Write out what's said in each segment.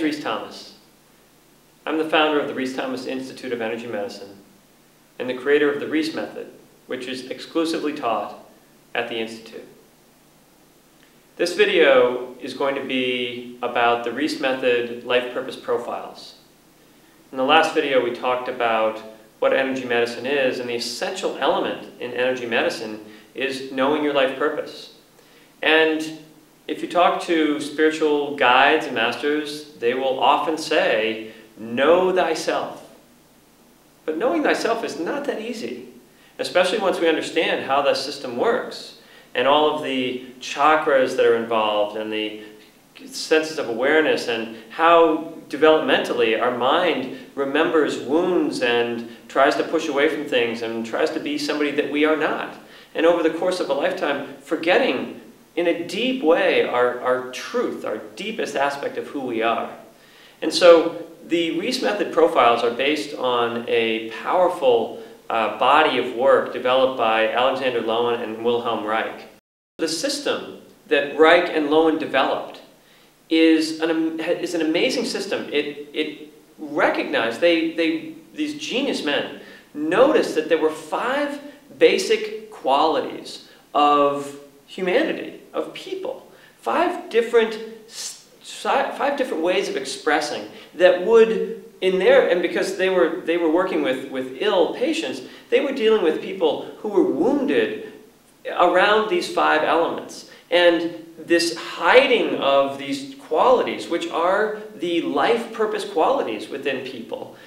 Reese Thomas. I'm the founder of the Reese Thomas Institute of Energy Medicine and the creator of the Reese method, which is exclusively taught at the Institute. This video is going to be about the Reese method life purpose profiles. In the last video we talked about what energy medicine is, and the essential element in energy medicine is knowing your life purpose. And if you talk to spiritual guides and masters, they will often say, know thyself. But knowing thyself is not that easy, especially once we understand how that system works and all of the chakras that are involved and the senses of awareness and how developmentally our mind remembers wounds and tries to push away from things and tries to be somebody that we are not. And over the course of a lifetime, forgetting in a deep way our truth, our deepest aspect of who we are. And so the Reese method profiles are based on a powerful body of work developed by Alexander Lowen and Wilhelm Reich. The system that Reich and Lowen developed is an amazing system. It recognized, these genius men noticed that there were 5 basic qualities of humanity, of people. 5 different ways of expressing that would, and because they were working with ill patients, they were dealing with people who were wounded around these 5 elements. And this hiding of these qualities, which are the life purpose qualities within people,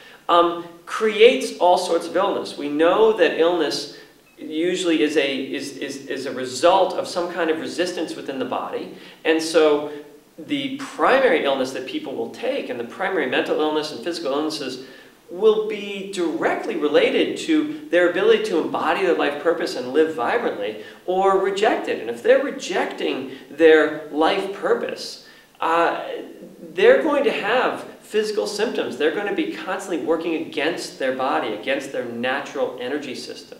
creates all sorts of illness. We know that illness usually is a result of some kind of resistance within the body. And so the primary illness that people will take, and the primary mental illness and physical illnesses, will be directly related to their ability to embody their life purpose and live vibrantly, or reject it. And if they're rejecting their life purpose, they're going to have physical symptoms. They're going to be constantly working against their body, against their natural energy system.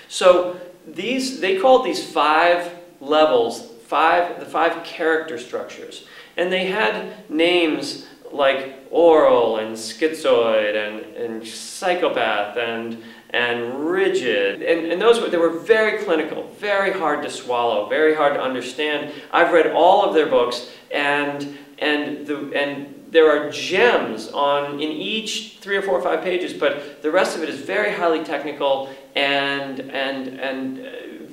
So they called these 5 levels, the 5 character structures. And they had names like oral and schizoid and psychopath and rigid. And they were very clinical, very hard to swallow, very hard to understand. I've read all of their books, and there are gems in each 3 or 4 or 5 pages, but the rest of it is very highly technical and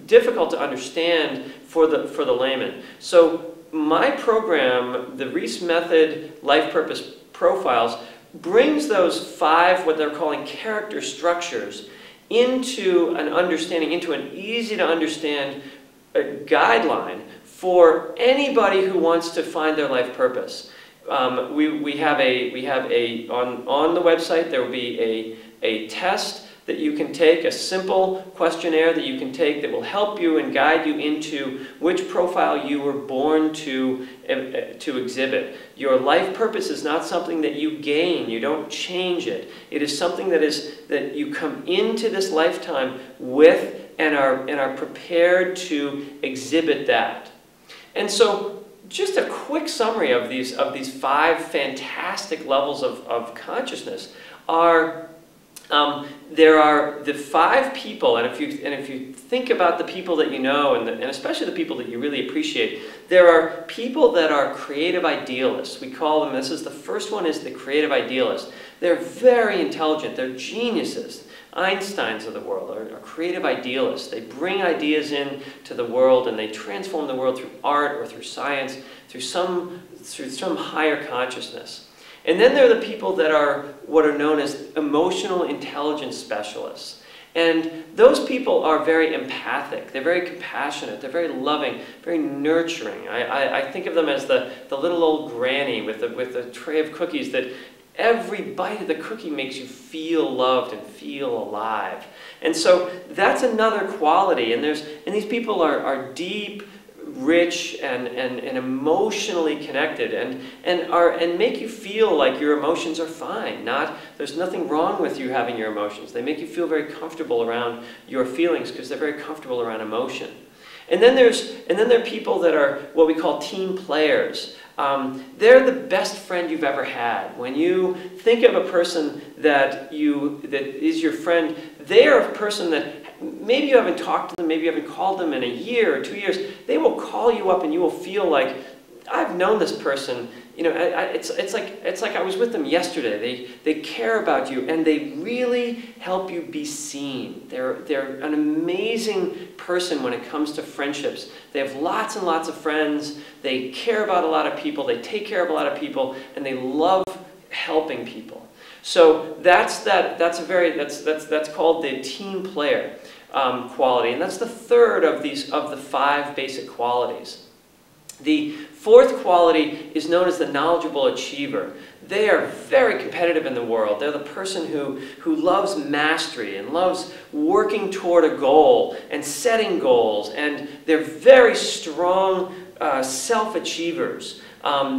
difficult to understand for the layman. So my program, the Reese Method Life Purpose Profiles, brings those 5, what they're calling character structures, into an understanding, into an easy to understand guideline for anybody who wants to find their life purpose. We have on the website there will be a test that you can take, a simple questionnaire that you can take that will help you and guide you into which profile you were born to exhibit. Your life purpose is not something that you gain. You don't change it. It is something that you come into this lifetime with and are prepared to exhibit that. And so just a quick summary of these 5 fantastic levels of consciousness are, there are the 5 people, and if you think about the people that you know, and especially the people that you really appreciate, there are people that are creative idealists. We call them, the first one is the creative idealist. They're very intelligent, they're geniuses. Einsteins of the world are creative idealists. They bring ideas into the world and they transform the world through art or through science, through some higher consciousness. And then there are the people that are what are known as emotional intelligence specialists. And those people are very empathic, they're very compassionate, they're very loving, very nurturing. I think of them as the little old granny with a tray of cookies that every bite of the cookie makes you feel loved and feel alive. And so that's another quality. And these people are deep, rich, and emotionally connected, and make you feel like your emotions are fine. There's nothing wrong with you having your emotions. They make you feel very comfortable around your feelings because they're very comfortable around emotion. And then there are people that are what we call team players. They're the best friend you've ever had. When you think of a person that is your friend, they are a person that maybe you haven't talked to them, maybe you haven't called them in a year or 2 years. They will call you up and you will feel like, I've known this person. You know, it's like I was with them yesterday. They care about you and they really help you be seen. They're an amazing person when it comes to friendships. They have lots and lots of friends. They care about a lot of people. They take care of a lot of people, and they love helping people. So that's called the team player quality, and that's the third of the 5 basic qualities. The fourth quality is known as the knowledgeable achiever. They are very competitive in the world. They're the person who loves mastery and loves working toward a goal and setting goals, and they're very strong self-achievers.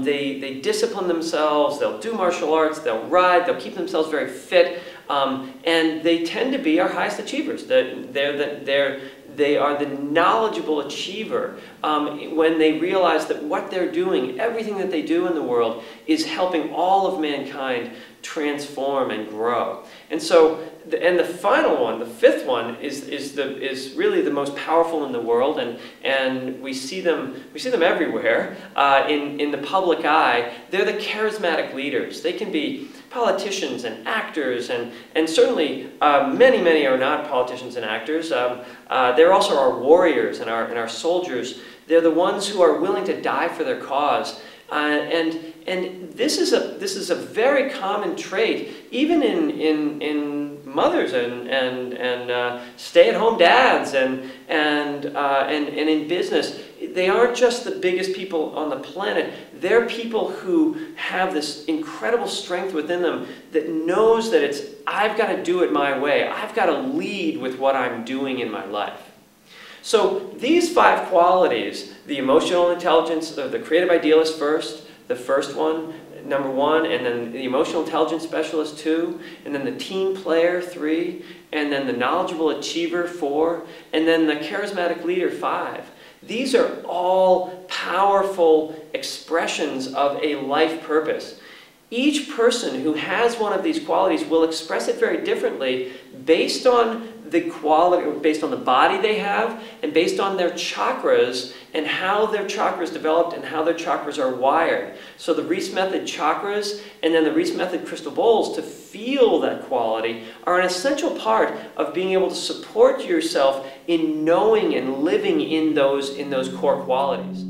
They discipline themselves, they'll do martial arts, they'll ride, they'll keep themselves very fit, and they tend to be our highest achievers. They are the knowledgeable achiever when they realize that what they're doing, everything that they do in the world, is helping all of mankind transform and grow. And so, and the final one, the fifth one, is really the most powerful in the world, and we see them everywhere in the public eye. They're the charismatic leaders. They can be politicians and actors, and certainly many are not politicians and actors. They're also our warriors and our soldiers. They're the ones who are willing to die for their cause. And this is a very common trait, even in mothers and stay-at-home dads and in business. They aren't just the biggest people on the planet. They're people who have this incredible strength within them that knows that I've got to do it my way. I've got to lead with what I'm doing in my life. So these 5 qualities, the emotional intelligence, the creative idealist first, the first one, number 1, and then the emotional intelligence specialist 2, and then the team player 3, and then the knowledgeable achiever 4, and then the charismatic leader 5. These are all powerful expressions of a life purpose. Each person who has one of these qualities will express it very differently based on the quality, based on the body they have, and based on their chakras and how their chakras developed and how their chakras are wired. So the Reese method chakras and then the Reese method crystal bowls to feel that quality are an essential part of being able to support yourself in knowing and living in those core qualities.